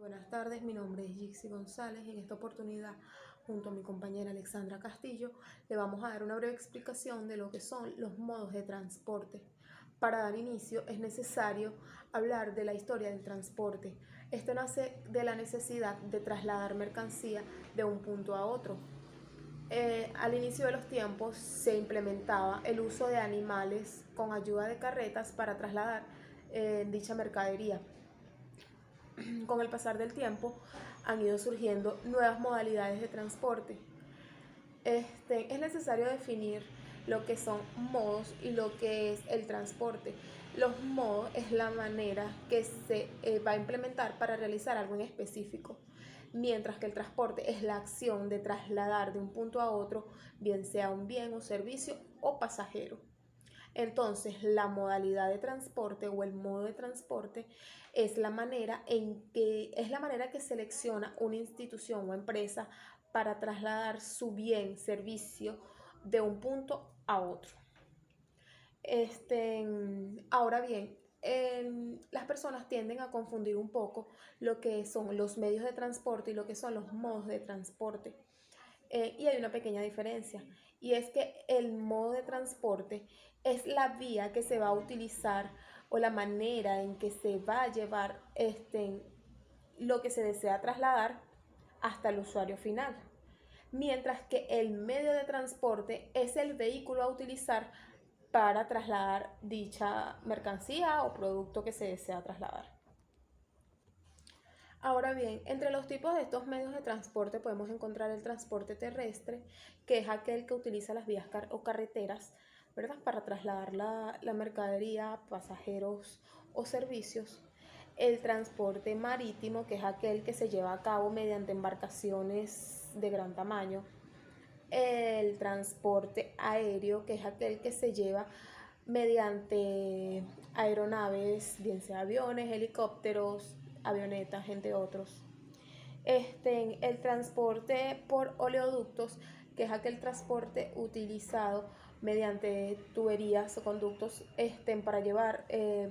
Buenas tardes, mi nombre es Gixi González y en esta oportunidad, junto a mi compañera Alexandra Castillo, le vamos a dar una breve explicación de lo que son los modos de transporte. Para dar inicio es necesario hablar de la historia del transporte. Esto nace de la necesidad de trasladar mercancía de un punto a otro. Al inicio de los tiempos se implementaba el uso de animales con ayuda de carretas para trasladar dicha mercadería. Con el pasar del tiempo han ido surgiendo nuevas modalidades de transporte. Es necesario definir lo que son modos y lo que es el transporte. Los modos es la manera que se va a implementar para realizar algo en específico, mientras que el transporte es la acción de trasladar de un punto a otro, bien sea un bien o servicio o pasajero. Entonces, la modalidad de transporte o el modo de transporte es la manera que selecciona una institución o empresa para trasladar su bien, servicio de un punto a otro. Ahora bien, las personas tienden a confundir un poco lo que son los medios de transporte y lo que son los modos de transporte. Y hay una pequeña diferencia, y es que el modo de transporte es la vía que se va a utilizar o la manera en que se va a llevar lo que se desea trasladar hasta el usuario final, mientras que el medio de transporte es el vehículo a utilizar para trasladar dicha mercancía o producto que se desea trasladar. Ahora bien, entre los tipos de estos medios de transporte podemos encontrar el transporte terrestre, que es aquel que utiliza las vías o carreteras, ¿verdad?, para trasladar la mercadería, pasajeros o servicios. El transporte marítimo, que es aquel que se lleva a cabo mediante embarcaciones de gran tamaño. El transporte aéreo, que es aquel que se lleva mediante aeronaves, bien sea aviones, helicópteros, avionetas, entre otros. El transporte por oleoductos, que es aquel transporte utilizado mediante tuberías o conductos para llevar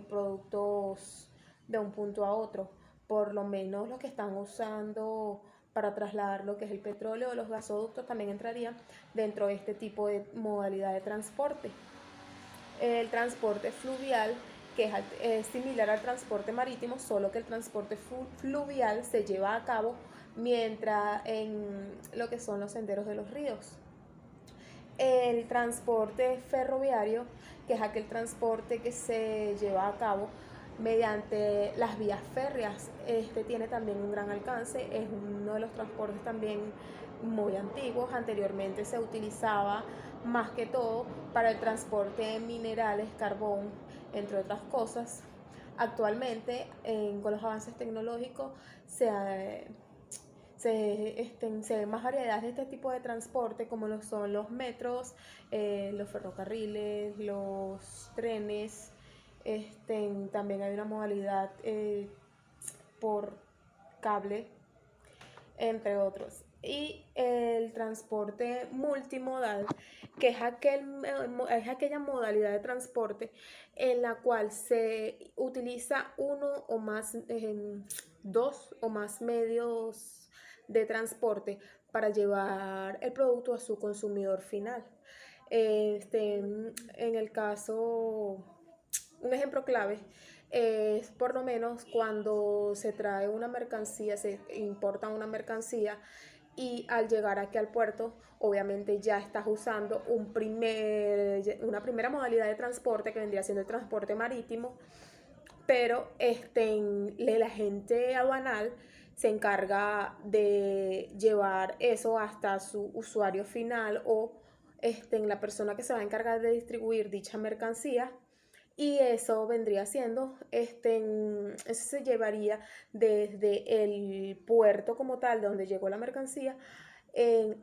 productos de un punto a otro, por lo menos los que están usando para trasladar lo que es el petróleo o los gasoductos también entrarían dentro de este tipo de modalidad de transporte. El transporte fluvial, que es similar al transporte marítimo, solo que el transporte fluvial se lleva a cabo mientras en lo que son los senderos de los ríos. El transporte ferroviario, que es aquel transporte que se lleva a cabo mediante las vías férreas. Este tiene también un gran alcance, es uno de los transportes también muy antiguos. Anteriormente se utilizaba más que todo para el transporte de minerales, carbón, entre otras cosas. Actualmente, con los avances tecnológicos, se ven más variedades de este tipo de transporte, como lo son los metros, los ferrocarriles, los trenes. También hay una modalidad por cable, entre otros. Y el transporte multimodal, que es aquella modalidad de transporte en la cual se utiliza dos o más medios de transporte para llevar el producto a su consumidor final. En el caso, un ejemplo clave es por lo menos cuando se trae una mercancía, se importa una mercancía, y al llegar aquí al puerto, obviamente ya estás usando una primera modalidad de transporte que vendría siendo el transporte marítimo, pero la gente aduanal se encarga de llevar eso hasta su usuario final o la persona que se va a encargar de distribuir dicha mercancía. Y eso vendría siendo, eso se llevaría desde el puerto como tal, de donde llegó la mercancía,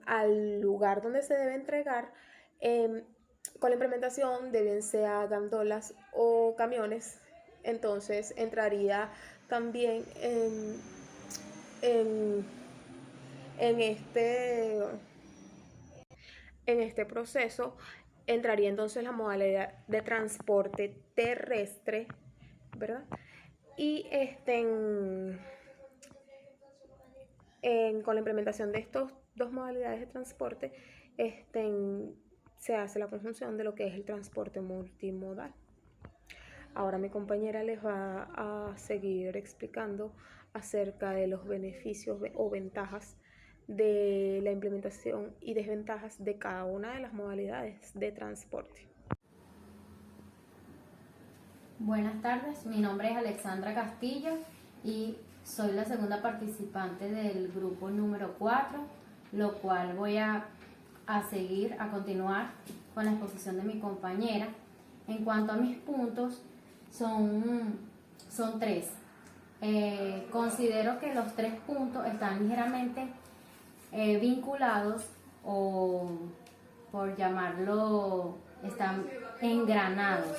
al lugar donde se debe entregar, con la implementación de bien sea gandolas o camiones. Entonces entraría también en, en este en este proceso, entraría entonces la modalidad de transporte terrestre, ¿verdad? Y con la implementación de estas dos modalidades de transporte, se hace la conjunción de lo que es el transporte multimodal. Ahora mi compañera les va a seguir explicando acerca de los beneficios o ventajas de la implementación y desventajas de cada una de las modalidades de transporte. Buenas tardes, mi nombre es Alexandra Castillo y soy la segunda participante del grupo número 4, lo cual voy a continuar con la exposición de mi compañera. En cuanto a mis puntos, son 3. Considero que los 3 puntos están ligeramente vinculados, o por llamarlo, están engranados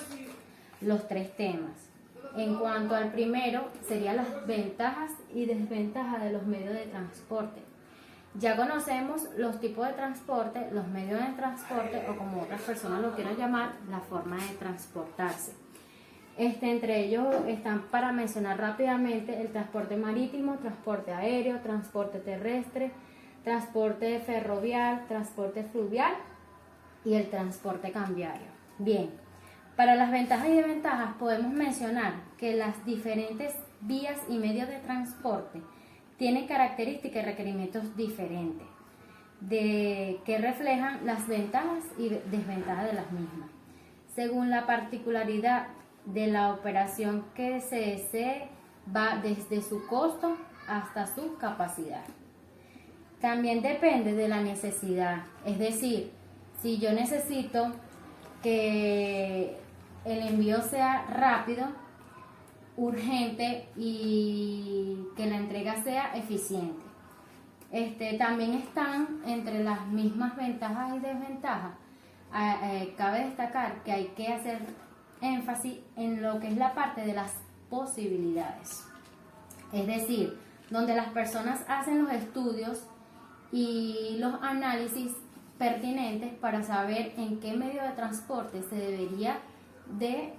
los 3 temas. En cuanto al primero, serían las ventajas y desventajas de los medios de transporte. Ya conocemos los tipos de transporte, los medios de transporte, o como otras personas lo quieran llamar, la forma de transportarse. Entre ellos están, para mencionar rápidamente, el transporte marítimo, transporte aéreo, transporte terrestre, transporte ferroviario, transporte fluvial y el transporte cambiario. Bien, para las ventajas y desventajas podemos mencionar que las diferentes vías y medios de transporte tienen características y requerimientos diferentes, que reflejan las ventajas y desventajas de las mismas, según la particularidad de la operación que se desee, va desde su costo hasta su capacidad. También depende de la necesidad, es decir, si yo necesito que el envío sea rápido, urgente y que la entrega sea eficiente. También están entre las mismas ventajas y desventajas. Cabe destacar que hay que hacer énfasis en lo que es la parte de las posibilidades, es decir, donde las personas hacen los estudios y los análisis pertinentes para saber en qué medio de transporte se debería de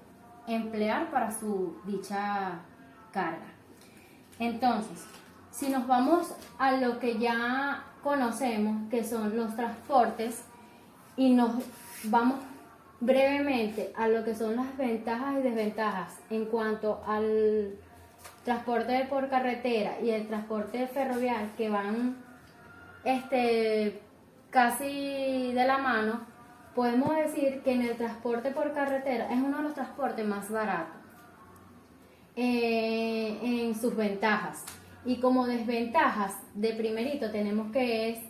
emplear para su dicha carga. Entonces, si nos vamos a lo que ya conocemos, que son los transportes, y nos vamos brevemente a lo que son las ventajas y desventajas en cuanto al transporte por carretera y el transporte ferroviario, que van casi de la mano, podemos decir que en el transporte por carretera es uno de los transportes más baratos en sus ventajas. Y como desventajas, de primerito tenemos que es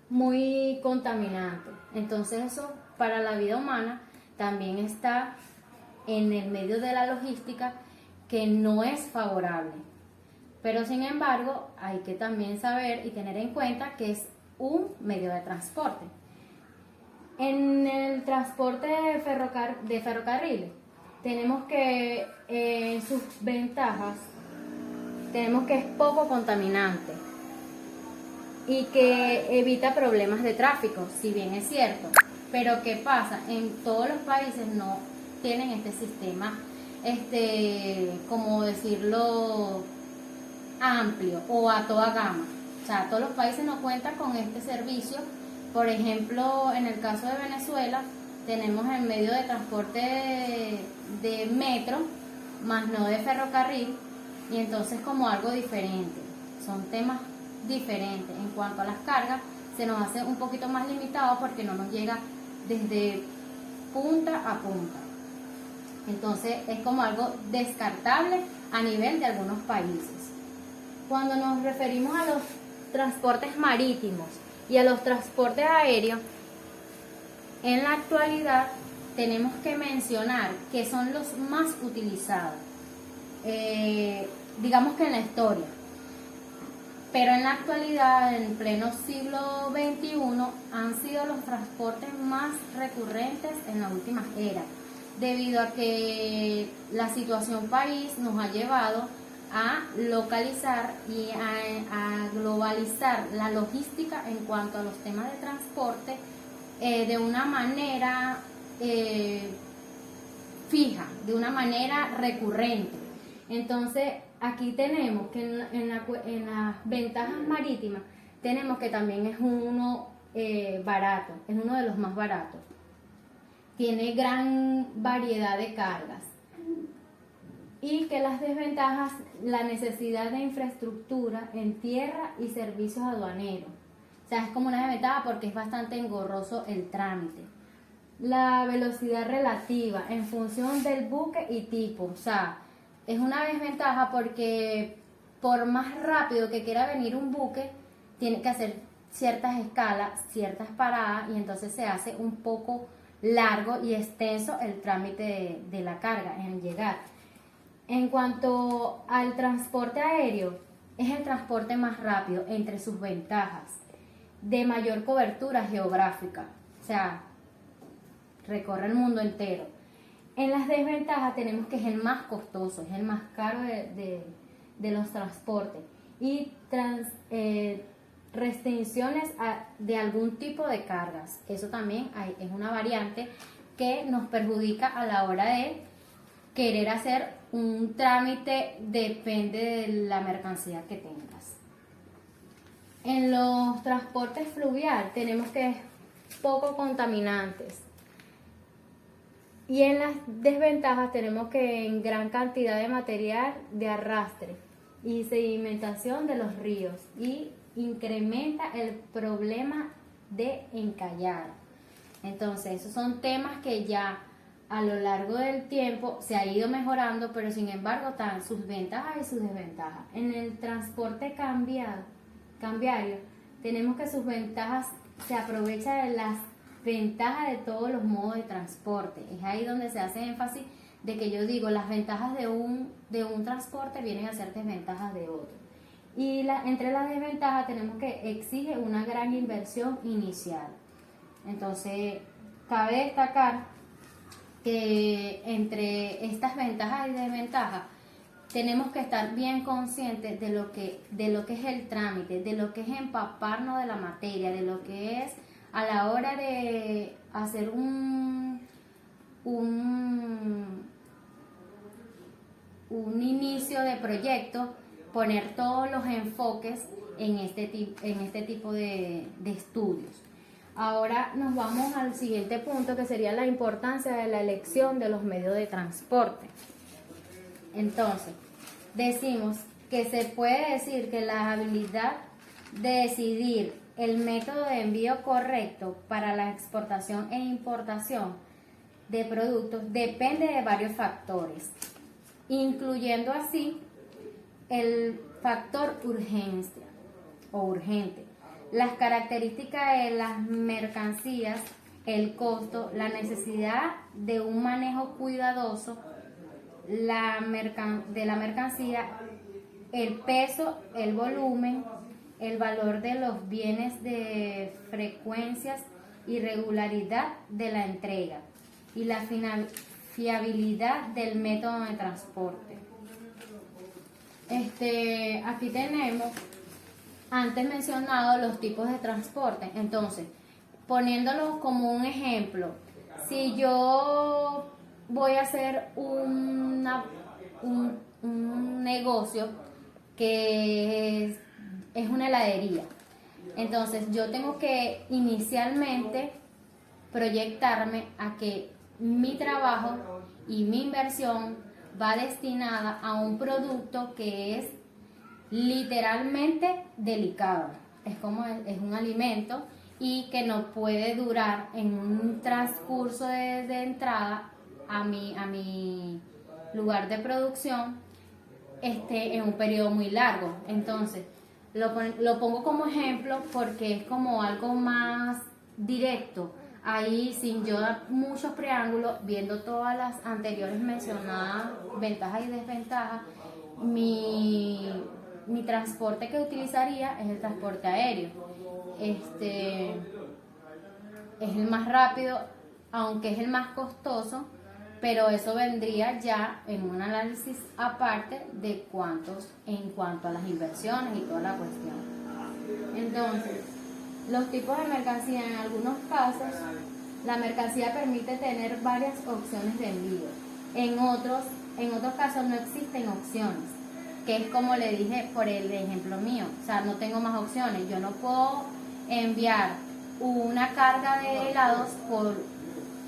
muy contaminante. Entonces eso para la vida humana también está en el medio de la logística, que no es favorable. Pero sin embargo hay que también saber y tener en cuenta que es un medio de transporte. En el transporte de ferrocarriles tenemos que sus ventajas, tenemos que es poco contaminante y que evita problemas de tráfico, si bien es cierto. Pero ¿qué pasa? En todos los países no tienen este sistema, como decirlo, amplio o a toda gama. O sea, todos los países no cuentan con este servicio. Por ejemplo, en el caso de Venezuela, tenemos el medio de transporte de metro, más no de ferrocarril, y entonces como algo diferente. Son temas diferentes. En cuanto a las cargas, se nos hace un poquito más limitado porque no nos llega desde punta a punta. Entonces es como algo descartable a nivel de algunos países. Cuando nos referimos a los transportes marítimos y a los transportes aéreos, en la actualidad tenemos que mencionar que son los más utilizados, digamos que en la historia. Pero en la actualidad, en pleno siglo XXI, han sido los transportes más recurrentes en las últimas eras, debido a que la situación país nos ha llevado a localizar y a globalizar la logística en cuanto a los temas de transporte de una manera fija, de una manera recurrente. Entonces aquí tenemos que en las ventajas marítimas tenemos que también es uno barato, es uno de los más baratos. Tiene gran variedad de cargas. Y que las desventajas, la necesidad de infraestructura en tierra y servicios aduaneros. O sea, es como una desventaja porque es bastante engorroso el trámite. La velocidad relativa en función del buque y tipo. O sea, es una desventaja porque por más rápido que quiera venir un buque, tiene que hacer ciertas escalas, ciertas paradas, y entonces se hace un poco largo y extenso el trámite de la carga en llegar. En cuanto al transporte aéreo, es el transporte más rápido entre sus ventajas, de mayor cobertura geográfica, o sea, recorre el mundo entero. En las desventajas tenemos que es el más costoso, es el más caro de los transportes, y restricciones de algún tipo de cargas. Eso también es una variante que nos perjudica a la hora de querer hacer un trámite, depende de la mercancía que tengas. En los transportes fluvial tenemos que es poco contaminantes. Y en las desventajas tenemos que en gran cantidad de material de arrastre y sedimentación de los ríos, y incrementa el problema de encallar. Entonces, esos son temas que ya a lo largo del tiempo se ha ido mejorando, pero sin embargo están sus ventajas y sus desventajas. En el transporte cambiario, tenemos que sus ventajas se aprovecha de las ventajas de todos los modos de transporte. Es ahí donde se hace énfasis de que yo digo, las ventajas de un transporte vienen a ser desventajas de otro. Y entre las desventajas tenemos que exige una gran inversión inicial. Entonces, cabe destacar que entre estas ventajas y desventajas tenemos que estar bien conscientes de lo que es el trámite, de lo que es empaparnos de la materia, de lo que es a la hora de hacer un inicio de proyecto, poner todos los enfoques en este tipo de estudios. Ahora nos vamos al siguiente punto, que sería la importancia de la elección de los medios de transporte. Entonces, decimos que se puede decir que la habilidad de decidir el método de envío correcto para la exportación e importación de productos depende de varios factores, incluyendo así el factor urgencia o urgente, las características de las mercancías, el costo, la necesidad de un manejo cuidadoso de la mercancía, el peso, el volumen, el valor de los bienes, de frecuencias y regularidad de la entrega, y la fiabilidad del método de transporte. Aquí tenemos antes mencionado los tipos de transporte. Entonces, poniéndolo como un ejemplo, si yo voy a hacer un negocio que es una heladería, entonces yo tengo que inicialmente proyectarme a que mi trabajo y mi inversión va destinada a un producto que es literalmente delicado. Es un alimento, y que no puede durar en un transcurso de entrada a mi lugar de producción en un periodo muy largo. Entonces, lo pongo como ejemplo porque es como algo más directo. Ahí, sin yo dar muchos preámbulos, viendo todas las anteriores mencionadas ventajas y desventajas, mi transporte que utilizaría es el transporte aéreo. Es el más rápido, aunque es el más costoso, pero eso vendría ya en un análisis aparte en cuanto a las inversiones y toda la cuestión. Entonces, los tipos de mercancía, en algunos casos, la mercancía permite tener varias opciones de envío. En otros casos no existen opciones. que es como le dije por el ejemplo mío, o sea, no tengo más opciones, yo no puedo enviar una carga de helados por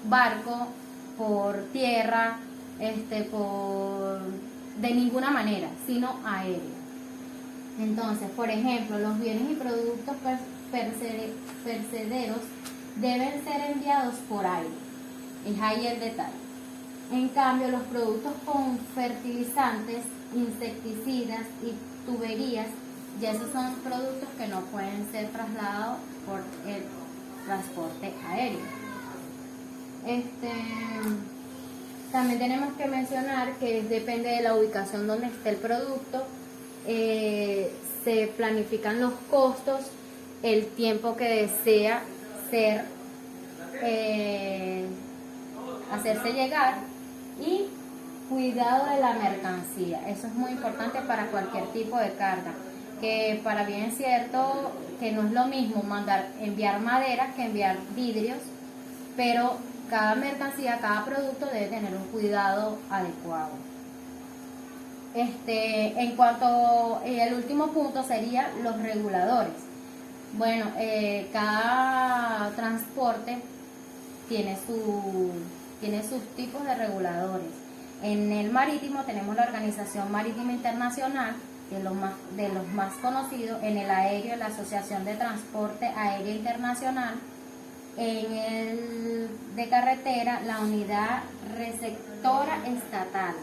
barco, por tierra, de ninguna manera, sino aéreo. Entonces, por ejemplo, los bienes y productos perecederos deben ser enviados por aire. Es ahí el detalle. En cambio, los productos con fertilizantes, insecticidas y tuberías, ya esos son productos que no pueden ser trasladados por el transporte aéreo. También tenemos que mencionar que depende de la ubicación donde esté el producto, se planifican los costos, el tiempo que desea hacerse llegar y cuidado de la mercancía. Eso es muy importante para cualquier tipo de carga, que para bien es cierto que no es lo mismo enviar madera que enviar vidrios, pero cada mercancía, cada producto debe tener un cuidado adecuado. En cuanto al último punto sería los reguladores. Bueno, cada transporte tiene sus tipos de reguladores. En el marítimo tenemos la Organización Marítima Internacional, de los más conocidos. En el aéreo, la Asociación de Transporte Aéreo Internacional. En el de carretera, la Unidad Receptora Estatal.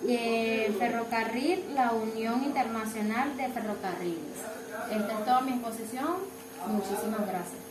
Y en ferrocarril, la Unión Internacional de Ferrocarriles. Esta es toda mi exposición. Muchísimas gracias.